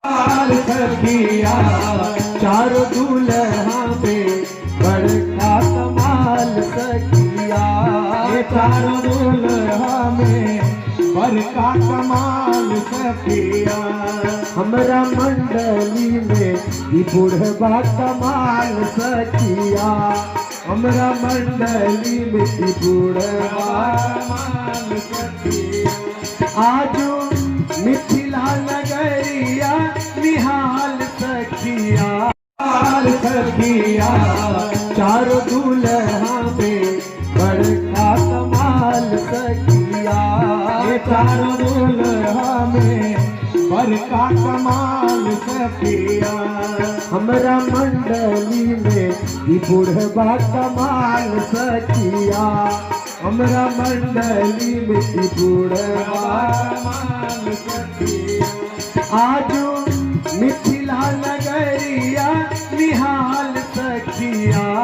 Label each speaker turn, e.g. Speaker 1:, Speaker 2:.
Speaker 1: सखिया चारों दूल्हा में बड़का कमाल सखिया, चारों दूल्हा में बड़का कमाल सखिया। हमरा मंडली में ई बुढ़वा कमाल सखिया, हमरा मंडली में ई बुढ़वा कमाल सखिया। आजू मिथिला नगरिया निहाल सखिया, सखिया चारों दूल्हा में बड़का कमाल सखिया, चारों दूल्हा में बड़का कमाल सखिया। हमरा मंडली में ई बुढ़वा कमाल सखिया, हमरा मंडली में ई बुढ़वा कमाल सखिया। आजू मिथिला नगरिया निहाल